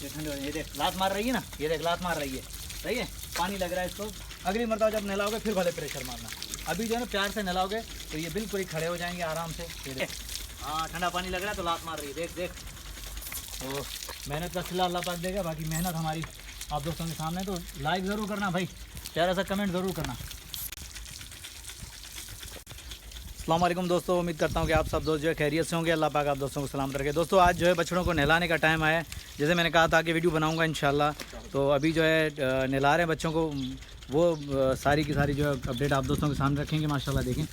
ये ठंडे हो जाएंगे। ये देख लात मार रही है ना, ये देख लात मार रही है, सही है। पानी लग रहा है इसको। अगली मरतबा जब नहलाओगे फिर भले प्रेशर मारना। अभी जो है ना प्यार से नहलाओगे तो ये बिल्कुल ही खड़े हो जाएंगे आराम से। ये देख, हाँ ठंडा पानी लग रहा है तो लात मार रही है, देख देख। तो मेहनत का सिला अल्लाह पाक देगा। बाकी मेहनत हमारी आप दोस्तों के सामने। तो लाइक ज़रूर करना भाई, प्यारा सा कमेंट ज़रूर करना। अस्सलाम वालेकुम दोस्तों, उम्मीद करता हूँ कि आप सब दोस्त जो है खैरियत से होंगे। अल्लाह पाक आप दोस्तों को सलामत रखे। दोस्तों आज जो है बछड़ों को नहलाने का टाइम आया है। जैसे मैंने कहा था कि वीडियो बनाऊंगा इंशाल्लाह। तो अभी जो है नहला रहे हैं बच्चों को। वो सारी की सारी जो है अपडेट आप दोस्तों के सामने रखेंगे। माशाल्लाह देखें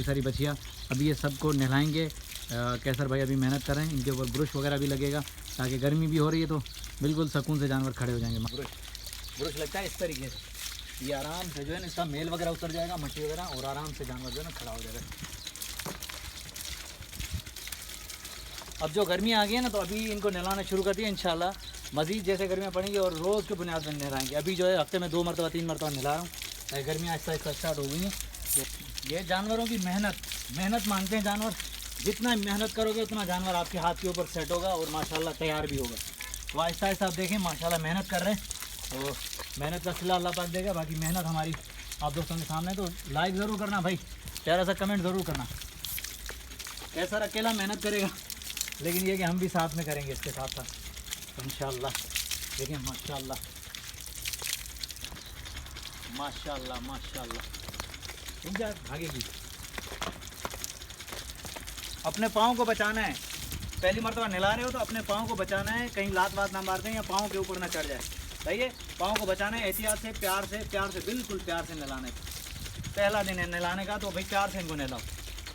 सारी बछियाँ अभी ये सबको नहलाएँगे। कैसर भाई अभी मेहनत कर रहे हैं, इनके ऊपर ब्रश वगैरह भी लगेगा ताकि गर्मी भी हो रही है तो बिल्कुल सुकून से जानवर खड़े हो जाएंगे। ब्रश लगता है इस तरीके से, ये आराम से जो है ना इसका मेल वगैरह उतर जाएगा, मट्टी वगैरह, और आराम से जानवर जो है ना खड़ा हो जाएगा। अब जो गर्मी आ गई है ना तो अभी इनको नहलाना शुरू कर दिया इंशाल्लाह। मज़ीद जैसे गर्मियाँ पड़ेंगी और रोज़ के बुनियाद पर नहलाएंगे। अभी जो है हफ्ते में 2 मरतबा 3 मरतबा नहला रहा हूँ। गर्मी आहिस्ता आहिस्ता स्टार्ट हो गई है। ये जानवरों की मेहनत मांगते हैं जानवर। जितना मेहनत करोगे उतना जानवर आपके हाथ के ऊपर सेट होगा और माशाल्लाह तैयार भी होगा। तो आहिस्ता आहिस्ता आप देखें माशाल्लाह मेहनत कर रहे हैं तो मेहनत का सिला अल्लाह पाक देगा। बाकी मेहनत हमारी आप दोस्तों के सामने। तो लाइक ज़रूर करना भाई, प्यारा सा कमेंट ज़रूर करना। कैसर अकेला मेहनत करेगा लेकिन ये कि हम भी साथ में करेंगे इसके साथ साथ इंशाल्लाह। देखिए माशाल्लाह माशाल्लाह माशाल्लाह। रुक जा, भागेगी। अपने पाँव को बचाना है। पहली मरतबा नहला रहे हो तो अपने पाँव को बचाना है, कहीं लात वात ना मार दें या पाँव के ऊपर ना चढ़ जाए। सही है, पाँव को बचाना है एहतियात से, प्यार से बिल्कुल प्यार से नहलाना है। पहला दिन है नहलाने का तो भाई प्यार से इनको नहलाओ।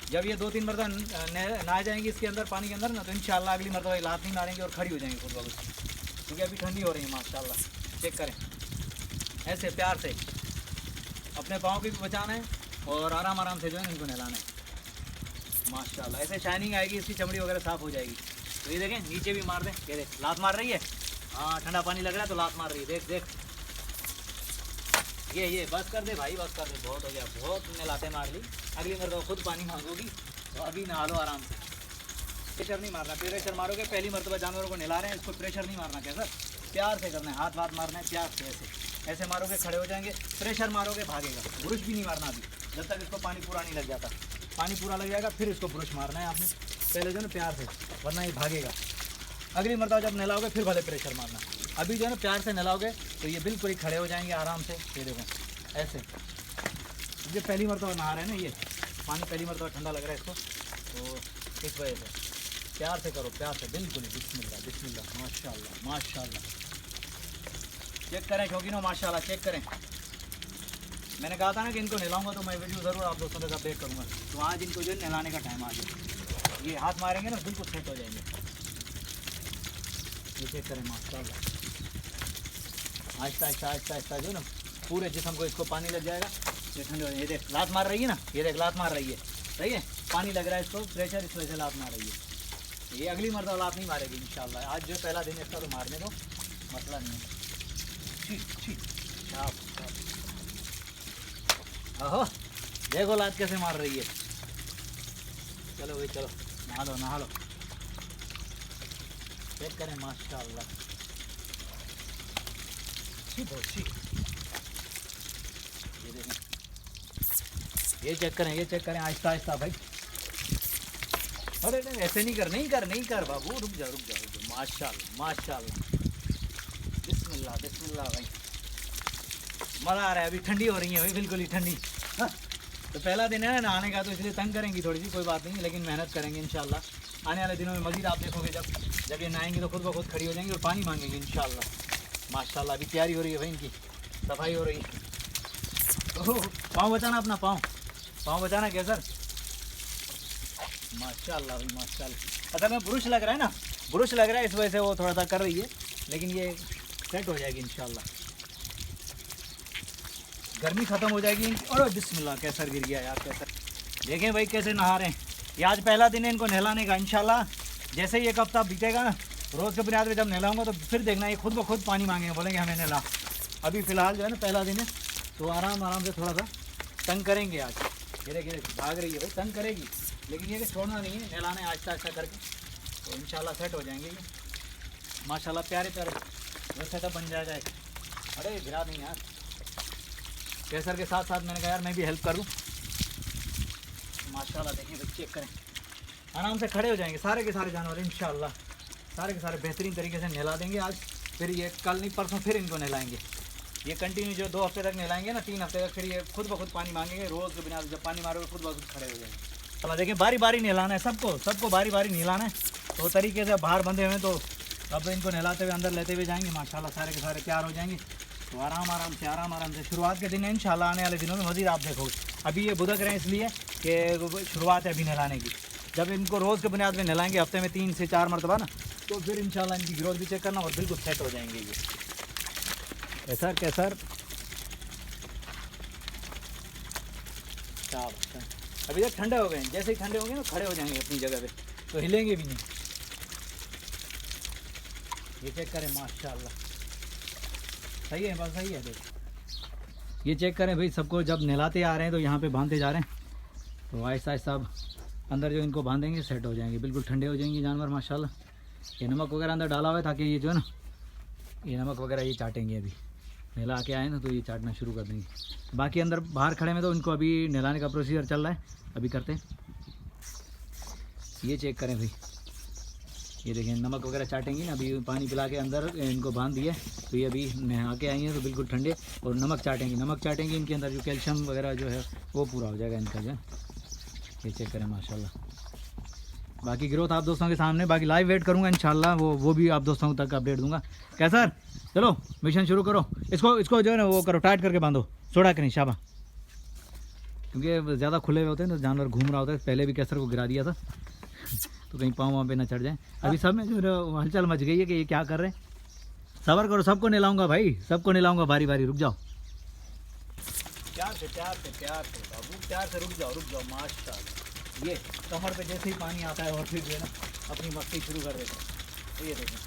जब ये 2-3 मरतबा नहा जाएंगी इसके अंदर पानी के अंदर ना तो इंशाल्लाह अगली मरतबा लात नहीं मारेंगे और खड़ी हो जाएंगी खुद ब खुद। क्योंकि अभी ठंडी हो रही है माशाल्लाह। चेक करें ऐसे प्यार से अपने पाँव की भी बचाना है और आराम से जो है इनको नहलाना है माशाल्लाह। ऐसे शाइनिंग आएगी, इसकी चमड़ी वगैरह साफ़ हो जाएगी। तो ये देखें नीचे भी मार दें, ये देख लात मार रही है। हाँ ठंडा पानी लग रहा है तो लात मार रही है, देख देख। ये बस कर दे भाई, बस कर दे, बहुत हो गया, बहुत तुमने लातें मार ली। अगली मरतबा खुद पानी मांगोगी तो अभी नहा लो आराम से। प्रेशर नहीं मारना, प्रेशर मारोगे पहली मरतबा जानवरों को नहला रहे हैं इसको प्रेशर नहीं मारना। कैसा प्यार से करना है, हाथ वाथ मारना है प्यार से। ऐसे मारोगे खड़े हो जाएंगे, प्रेशर मारोगे भागेगा। ब्रश भी नहीं मारना अभी जब तक इसको पानी पूरा नहीं लग जाता। पानी पूरा लग जाएगा फिर इसको ब्रश मारना है आपने, पहले जो है ना प्यार से, वरना ये भागेगा। अगली मरतबा जब नहलाओगे फिर भले प्रेशर मारना। अभी जो है ना प्यार से नहलाओगे तो ये बिल्कुल ही खड़े हो जाएंगे आराम से। ये देखो ऐसे, ये पहली मरतबा नहा रहे हैं ना, ये पानी पहली मरतबा ठंडा लग रहा है इसको तो इस वजह से प्यार से करो, प्यार से बिल्कुल ही। बिस्मिल्लाह बिस्मिल्लाह माशाल्लाह माशाल्लाह। चेक करें शौकीनों माशाल्लाह, चेक करें। मैंने कहा था ना कि इनको नहलाऊंगा तो मैं वीडियो ज़रूर आप दोस्तों के साथ अपडेट करूँगा। तो आज इनको जो है नहलाने का टाइम आ गया। ये हाथ मारेंगे ना बिल्कुल सेट हो जाएंगे। ये चेक करें माशाल्लाह। आहिस्ता जो ना पूरे जिस्म को इसको पानी लग जाएगा। ये ठंडे हो जाएंगे। ये देख लात मार रही है ना, ये देख लात मार रही है, सही है। पानी लग रहा है इसको, प्रेशर इस वजह से लात मार रही है। ये अगली मरतबा लात नहीं मारेगी इंशाल्लाह। आज जो पहला दिन इसका तो मारने दो, मसला नहीं है। आहो देखो लात कैसे मार रही है। चलो भाई चलो नहा लो। चेक करें माशाल्लाह। ये देखें, ये चेक करें आहिस्ता भाई। अरे नहीं ऐसे नहीं कर बाबू, रुक जा माशाल्लाह। बिस्मिल्लाह भाई, मज़ा आ रहा है। अभी ठंडी हो रही है भाई, बिल्कुल ही ठंडी। हाँ तो पहला दिन है ना नहाने का तो इसलिए तंग करेंगी थोड़ी सी, कोई बात नहीं, लेकिन मेहनत करेंगे इंशाल्लाह। आने वाले दिनों में मज़ीद आप देखोगे जब ये नहाएंगी तो खुद ब खुद खड़ी हो जाएंगी और पानी मांगेंगी इंशाल्लाह माशाल्लाह। अभी तैयारी हो रही है भाई, इनकी सफाई हो रही है। तो पाँव बचाना, अपना पाँव बचाना कैसर माशाल्लाह भाई माशाल्लाह। असल में ब्रश लग रहा है इस वजह से वो थोड़ा सा कर रही है, लेकिन ये सेट हो जाएगी इंशाल्लाह। गर्मी ख़त्म हो जाएगी। और बिस्मिल्लाह कैसर गिर गया यार, कैसर देखें भाई कैसे नहा रहे हैं। ये आज पहला दिन है इनको नहलाने का इंशाल्लाह। जैसे ही एक हफ्ता बीतेगा ना, रोज़ के बुनियाद पे जब नहलाऊंगा तो फिर देखना ये खुद ब खुद पानी मांगेंगे, बोलेंगे हमें नहला। अभी फ़िलहाल जो है ना पहला दिन है तो आराम से थोड़ा सा तंग करेंगे आज। धीरे भाग रही है भाई, तंग करेगी लेकिन ये कि छोड़ना नहीं है, नहलाना है आहिस्ता करके। तो इंशाल्लाह सेट हो जाएंगे ये माशाल्लाह। प्यारे वो सेटअप बन जाएगा एक। अरे गिरा नहीं यार, केसर के साथ साथ मैंने कहा यार मैं भी हेल्प करूँ। माशाल्लाह देखिए भाई, चेक करें, आराम से खड़े हो जाएंगे सारे के सारे जानवर इंशाल्लाह। सारे के सारे बेहतरीन तरीके से नहला देंगे आज, फिर ये कल नहीं परसों फिर इनको नहलाएंगे। ये कंटिन्यू जो 2 हफ्ते तक नहलाएंगे ना, 3 हफ्ते तक, फिर ये खुद ब खुद पानी मांगेंगे रोज़ के बिना। जब पानी मारोगे खुद ब खुद खड़े हो जाएंगे। चलो देखिए, बारी बारी नहलाना है सबको बारी बारी नहलाना है। तो तरीके से बाहर बंधे हुए, तो अब इनको नहलाते हुए अंदर लेते हुए जाएंगे। माशाल्लाह सारे के सारे तैयार हो जाएंगे। तो आराम से शुरुआत के दिन है इंशाल्लाह। आने वाले दिनों में मज़ीद आप देखोगे। अभी ये बुदक रहे हैं इसलिए कि शुरुआत है अभी नहलाने की। जब इनको रोज़ के बुनियाद में नहलाएंगे हफ्ते में 3 से 4 मरतबा ना, तो फिर इंशाल्लाह इनकी ग्रोथ भी चेक करना और बिल्कुल सेट हो जाएंगे ये। कैसर अभी तक ठंडे हो गए हैं, जैसे ही ठंडे होंगे ना खड़े हो जाएंगे अपनी जगह पे, तो हिलेंगे भी नहीं। ये चेक करें, माशाल्लाह सही है, बस सही है। देखो ये चेक करें भाई, सबको जब नहलाते आ रहे हैं तो यहाँ पे बांधते जा रहे हैं, तो आहिस्ता आहिस्ता अब अंदर जो इनको बांधेंगे सेट हो जाएंगे, बिल्कुल ठंडे हो जाएंगे जानवर माशाल्लाह। ये नमक वगैरह अंदर डाला हुआ है ताकि ये जो है ना, ये नमक वगैरह ये चाटेंगे। अभी नहला के आए ना तो ये चाटना शुरू कर देंगे। बाकी अंदर बाहर खड़े में तो इनको अभी नहलाने का प्रोसीजर चल रहा है, अभी करते हैं। ये चेक करें भाई, ये देखें नमक वगैरह चाटेंगी ना। अभी पानी पिला के अंदर इनको बांध दिया, तो ये अभी नहा के आई हैं तो बिल्कुल ठंडे, और नमक चाटेंगी इनके अंदर जो कैल्शियम वगैरह जो है वो पूरा हो जाएगा इनका जो है। ये चेक करें माशाल्लाह। बाकी ग्रोथ आप दोस्तों के सामने, बाकी लाइव वेट करूँगा इंशाल्लाह, वो भी आप दोस्तों तक अपडेट दूंगा। कैसर चलो मिशन शुरू करो, इसको जो है ना वो करो, टाइट करके बांधो, छोड़ा के नहीं शाबा, क्योंकि ज़्यादा खुले हुए होते हैं तो जानवर घूम रहा होता है। पहले भी कैसर को गिरा दिया था तो कहीं पाँव वहाँ पे ना चढ़ जाए। अभी सब में जो हलचल मच गई है कि ये क्या कर रहे हैं। सब्र करो, सबको नहलाऊंगा भाई, सबको नहलाऊंगा बारी बारी। रुक जाओ, प्यार से बाबू, प्यार से रुक जाओ माशाल्लाह। ये कमर पे जैसे ही पानी आता है और फिर जो है ना अपनी मस्ती शुरू कर देते हैं। तो ये देखें,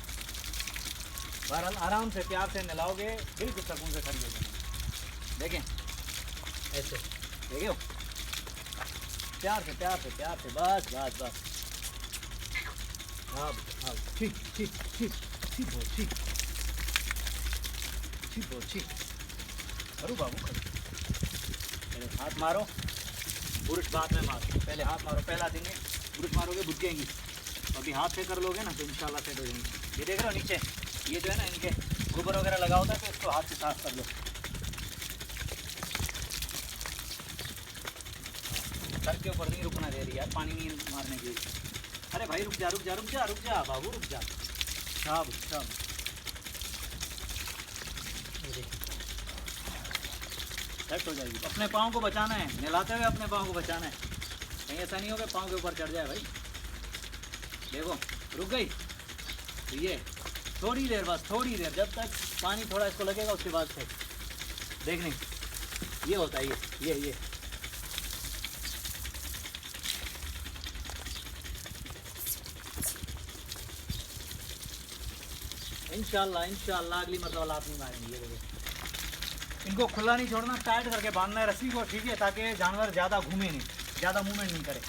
बहरहाल आराम से प्यार से नहलाओगे बिल्कुल सुकून से खड़ी हो जाएंगे। देखें ऐसे, देखिए प्यार से बस। हाँ ठीक करो बाबू, पहले हाथ मारो, बुरुश बाद में मारो। पहले हाथ मारो, पहला दिन में बुरुश मारोगे बुझेंगी, अभी हाथ से कर लोगे ना तो इंशाल्लाह सेट हो जाएंगे। ये देख रहे हो नीचे, ये जो है ना इनके गोबर वगैरह लगा होता है, तो इसको हाथ से साफ कर लो। सर के ऊपर नहीं रुकना दे रही यार, पानी नहीं मारने के लिए। अरे भाई रुक जा बाबू, रुक जा। सब सेट हो जाएगी। अपने पाँव को बचाना है, नहलाते हुए अपने पाँव को बचाना है, कहीं ऐसा नहीं होगा पाँव के ऊपर चढ़ जाए भाई। देखो रुक गई, तो ये थोड़ी देर, जब तक पानी थोड़ा इसको लगेगा उसके बाद से देखने। ये होता है ये इंशाल्लाह अगली मरतबा लात नहीं मारेंगे। ये देखो, इनको खुला नहीं छोड़ना, टाइट करके बांधना है रस्सी को, ठीक है, ताकि जानवर ज़्यादा घूमे नहीं, ज़्यादा मूवमेंट नहीं करे।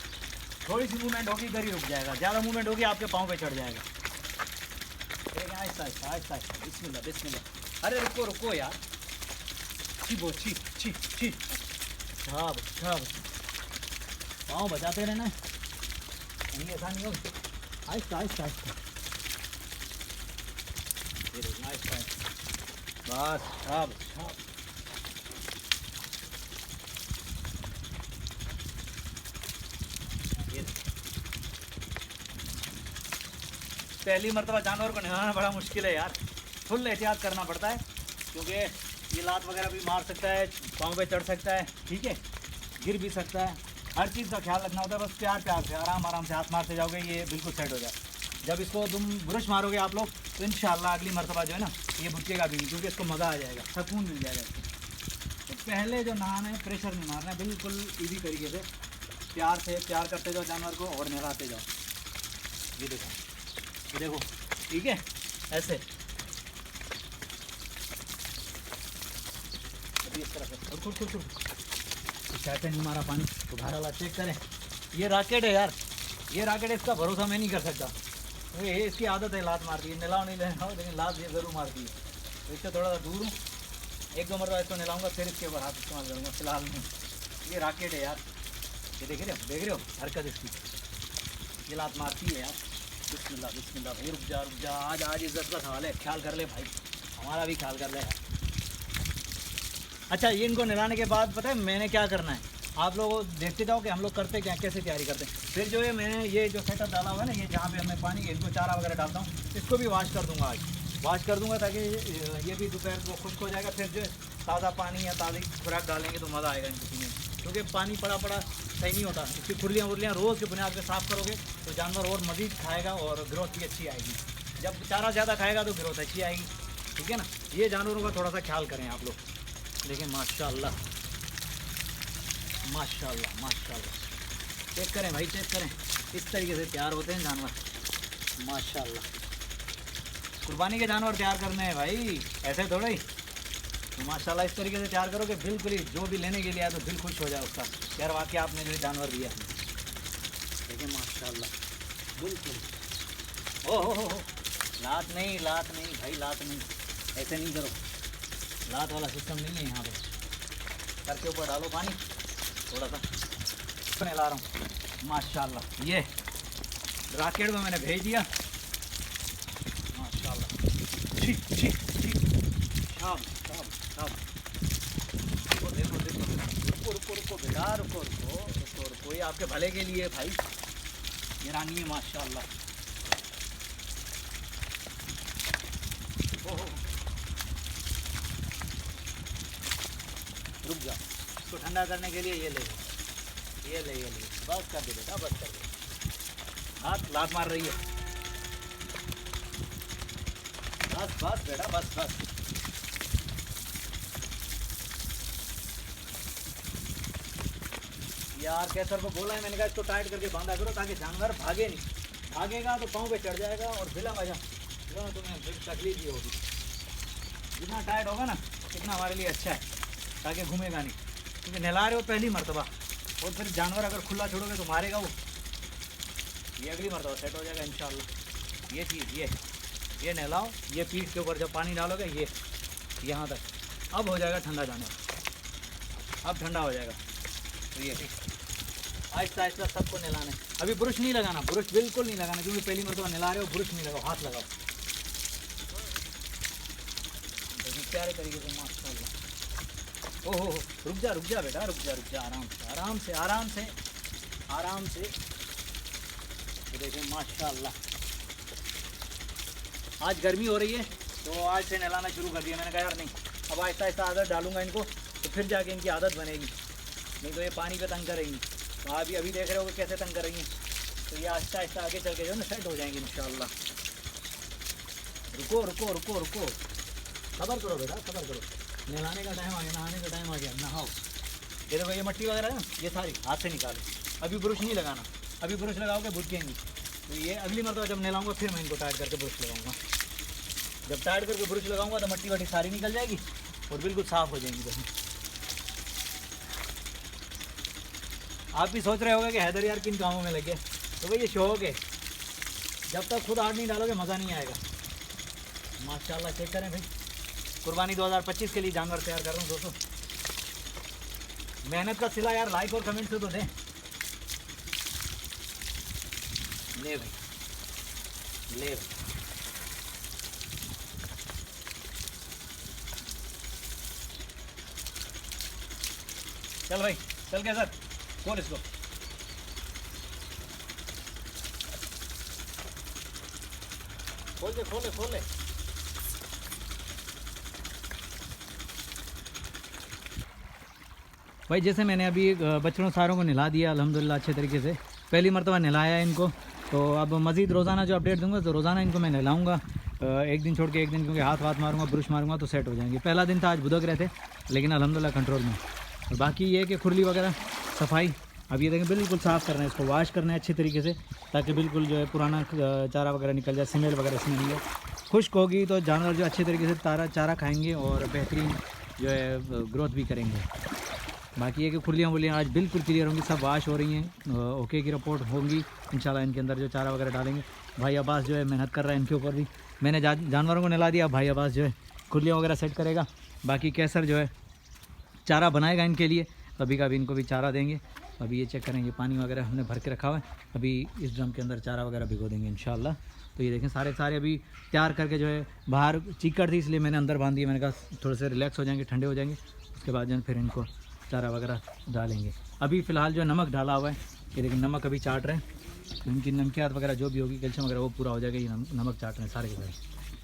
थोड़ी सी मूवमेंट होगी इधर ही रुक जाएगा, ज़्यादा मूवमेंट होगी आपके पाँव पे चढ़ जाएगा। आहिस्ता, बिस्मिल्लाह। अरे रुको यार, छी। पाँव बचाते रहना, कहीं ऐसा नहीं होगा। आहिस्ता बस। पहली मरतबा जानवर को नहलाना बड़ा मुश्किल है यार, फुल एहतियात करना पड़ता है, क्योंकि ये लात वगैरह भी मार सकता है, पाँव पे चढ़ सकता है, ठीक है, गिर भी सकता है। हर चीज़ का ख्याल रखना होता है। बस प्यार से आराम से हाथ मारते जाओगे, ये बिल्कुल सेट हो जाए। जब इसको तुम ब्रश मारोगे आप लोग, तो इंशाल्लाह अगली मरतबा जो है ना ये भुटकेगा भी नहीं, क्योंकि इसको मज़ा आ जाएगा, सुकून मिल जाएगा इसको। तो पहले जो नहाना है, प्रेशर नहीं मारना है, बिल्कुल इजी तरीके से प्यार करते जाओ जानवर को और नहलाते जाओ। ये देखो, ठीक है, ऐसे अभी इस तरह से चाहते नहीं मारा पानी तो बाहर वाला चेक करें। ये रॉकेट है यार, ये रॉकेट, इसका भरोसा मैं नहीं कर सकता, ये इसकी आदत है लात मारती है। नहलाओ नहीं नहलाओ, लेकिन लात ये ज़रूर मारती है। तो इससे थोड़ा सा दूर हूँ। एक दो मरतबा इसको नहलाऊंगा, फिर इसके ऊपर हाथ इस्तेमाल करूँगा। फिलहाल में ये राकेट है यार, ये देख रहे हो हरकत इसकी, ये लात मारती है यार। बिस्मिल्लाह बिस्मिल्लाह भाई, रुक जा, आज इज्जत का सवाल है, ख्याल कर ले भाई, हमारा भी ख्याल कर ले यार। अच्छा, ये इनको नहलाने के बाद पता है मैंने क्या करना है, आप लोग देखते जाओ कि हम लोग करते क्या, कैसे तैयारी करते हैं। फिर जो है मैंने ये जो सेटअप डाला हुआ है ना, ये जहाँ पे हमें पानी इनको चारा वगैरह डालता हूँ, इसको भी वॉश कर दूँगा, आज वॉश कर दूँगा ताकि ये भी दोपहर को खुश्क हो जाएगा। फिर जो ताज़ा पानी या ताज़ी खुराक डालेंगे तो मज़ा आएगा इनको पीने में, क्योंकि पानी पड़ा सही नहीं होता। इसकी खुरलियाँ वुरलियाँ रोज़ के बुनियाद पर साफ़ करोगे तो जानवर और मज़ीद खाएगा और ग्रोथ भी अच्छी आएगी। जब चारा ज़्यादा खाएगा तो ग्रोथ अच्छी आएगी, ठीक है ना। ये जानवरों का थोड़ा सा ख्याल करें आप लोग। लेकिन माशाल्लाह माशाल्लाह माशाल्लाह, चेक करें भाई, चेक करें, इस तरीके से तैयार होते हैं जानवर माशाल्लाह। कुर्बानी के जानवर तैयार करने हैं भाई, ऐसे थोड़े ही। तो माशाल्लाह इस तरीके से तैयार करो कि बिल्कुल ही जो भी लेने के लिए आया तो दिल खुश हो जाए उसका, यार वाकई आपने जो जानवर दिया है। देखिए माशाल्लाह बिल्कुल। हो लात नहीं भाई, लात नहीं, ऐसे नहीं करो, लात वाला सिस्टम नहीं है यहाँ पे। सर के ऊपर डालो पानी थोड़ा सा, नहला रहा हूँ माशाल्लाह। ये राकेट में मैंने भेज दिया माशाल्लाह। ठीक ठीक ठीक, शाम शाम शाम। देखो रुको बेटा, रुको, ये आपके भले के लिए भाई, ये रानी है माशाल्लाह। ओहो, रुक जा, इसको ठंडा करने के लिए ये ले, बस कर दे बेटा, बस कर दे। हाथ लात मार रही है, बस बेटा, बस। यार कैसर को बोला है मैंने कहा इसको टाइट करके बांधा करो ताकि जानवर भागे नहीं, भागेगा तो पाँव पे चढ़ जाएगा और बिला मजा तुम्हें तकलीफ ही होगी। जितना टाइट होगा ना उतना हमारे लिए अच्छा है, ताकि घूमेगा नहीं, क्योंकि नहला रहे हो पहली मरतबा, और फिर जानवर अगर खुला छोड़ोगे तो मारेगा वो। ये अगली मरतबा सेट हो जाएगा इंशाल्लाह। ये चीज़ ये नहलाओ, ये पीठ के ऊपर जब पानी डालोगे ये यहाँ तक, अब हो जाएगा ठंडा जानवर, अब ठंडा हो जाएगा। तो ये आहिस्ता आहिस्ता सबको नहलाना है। अभी ब्रश नहीं लगाना, ब्रश बिल्कुल नहीं लगाना, क्योंकि पहली मरतबा नहला रहे हो, ब्रश नहीं लगाओ, हाथ लगाओ। देखिए प्यारे तरीके से माशाल्लाह। ओहो, रुक जा बेटा, रुक जा, आराम से। तो देखिए माशाल्लाह, आज गर्मी हो रही है तो आज से नहलाना शुरू कर दिया मैंने। कहा यार नहीं, अब आहिस्ता आहिस्ता आदत डालूंगा इनको, तो फिर जाके इनकी आदत बनेगी, नहीं तो ये पानी पे तंग करेंगी। तो आप अभी देख रहे हो कि कैसे तंग कर रही हैं, तो ये आहिस्ता आहिस्ता आगे चल के जो है ना सेट हो जाएंगी इंशाल्लाह। रुको, सब्र करो बेटा, सब्र करो। नहलाने का टाइम आ गया, नहाने का टाइम आ गया, नहाओ। ये देखो ये मट्टी वगैरह है ना, ये सारी हाथ से निकालो। अभी ब्रश नहीं लगाना, अभी ब्रश लगाओगे भुटकेंगी। तो ये अगली मरतबा जब नहलाऊंगा फिर मैं इनको टाइट करके ब्रश लगाऊंगा। जब टाइट करके ब्रश लगाऊंगा तो मट्टी वट्टी सारी निकल जाएगी और बिल्कुल साफ़ हो जाएंगी। देखो आप भी सोच रहे होगे कि हैदर यार किन कामों में लगे, तो भाई ये शौक है, जब तक खुद हाथ नहीं डालोगे मज़ा नहीं आएगा। माशाल्लाह चेक करें भाई, कुर्बानी 2025 के लिए जानवर तैयार कर रहा हूँ दोस्तों। मेहनत का सिला यार लाइक और कमेंट से तो दें। ले भाई, चल भाई, चल के सर खोल इसको। खोल ले। भाई जैसे मैंने अभी बच्चों सारों को नहला दिया अल्हम्दुलिल्लाह अच्छे तरीके से, पहली मरतबा नहलाया इनको। तो अब मज़ीद रोज़ाना जो अपडेट दूंगा तो रोज़ाना इनको मैं नहलाऊँगा, एक दिन छोड़ के एक दिन, क्योंकि हाथ मारूंगा, ब्रश मारूंगा तो सेट हो जाएंगे। पहला दिन था आज भुदक रहे थे, लेकिन अल्हम्दुलिल्लाह कंट्रोल में। और बाकी ये कि खुरली वगैरह सफाई, अब ये देखें बिल्कुल साफ़ करना है, इसको वॉश करना है अच्छी तरीके से, ताकि बिल्कुल जो है पुराना चारा वगैरह निकल जाए, स्मेल वगैरह इसमें नहीं है। खुश्क होगी तो जानवर जो अच्छे तरीके से चारा खाएँगे और बेहतरीन जो है ग्रोथ भी करेंगे। बाकी ये कि खुरलियाँ आज बिल्कुल क्लियर होंगी, सब वाश हो रही हैं, ओके की रिपोर्ट होंगी इंशाल्लाह। इनके अंदर जो चारा वगैरह डालेंगे, भाई अब्बास जो है मेहनत कर रहा है इनके ऊपर भी। मैंने जानवरों को नहला दिया, भाई अब्बास जो है खुरलियाँ वगैरह सेट करेगा। बाकी कैसर जो है चारा बनाएगा इनके लिए, कभी कभी इनको भी चारा देंगे। अभी ये चेक करेंगे, पानी वगैरह हमने भर के रखा हुआ है, अभी इस ड्रम के अंदर चारा वगैरह भिगो देंगे इंशाल्लाह। तो ये देखें सारे अभी तैयार करके जो है, बाहर चीकड़ थी इसलिए मैंने अंदर बांध दिया। मैंने कहा थोड़े से रिलैक्स हो जाएंगे, ठंडे हो जाएंगे, उसके बाद जो है फिर इनको चारा वगैरह डालेंगे। अभी फ़िलहाल जो नमक डाला हुआ है, ये देखिए नमक अभी चाट रहे हैं, तो इनकी नमकियात वगैरह जो भी होगी, कैल्शियम वगैरह वो पूरा हो जाएगा। ये नमक चाट रहे हैं सारे के सारे,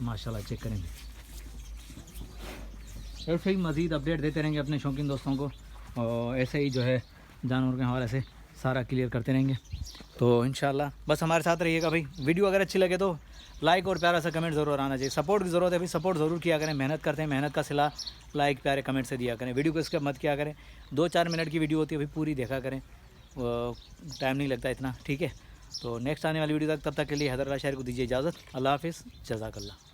माशाल्लाह चेक करेंगे। ऐसे ही मज़ीद अपडेट देते रहेंगे अपने शौकीन दोस्तों को, और ऐसे ही जो है जानवर के हवाले से सारा क्लियर करते रहेंगे। तो इंशाल्लाह बस हमारे साथ रहिएगा भाई। वीडियो अगर अच्छी लगे तो लाइक और प्यारा सा कमेंट ज़रूर आना चाहिए। सपोर्ट की ज़रूरत है भाई, सपोर्ट ज़रूर किया करें। मेहनत करते हैं, मेहनत का सिला लाइक प्यारे कमेंट से दिया करें। वीडियो को इसके मत किया करें, 2-4 मिनट की वीडियो होती है भाई, पूरी देखा करें, टाइम नहीं लगता इतना, ठीक है। तो नेक्स्ट आने वाली वीडियो तक, तब तक के लिए हैदराबाद शहर को दीजिए इजाज़त। अल्लाह हाफिज़, जज़ाकल्लाह।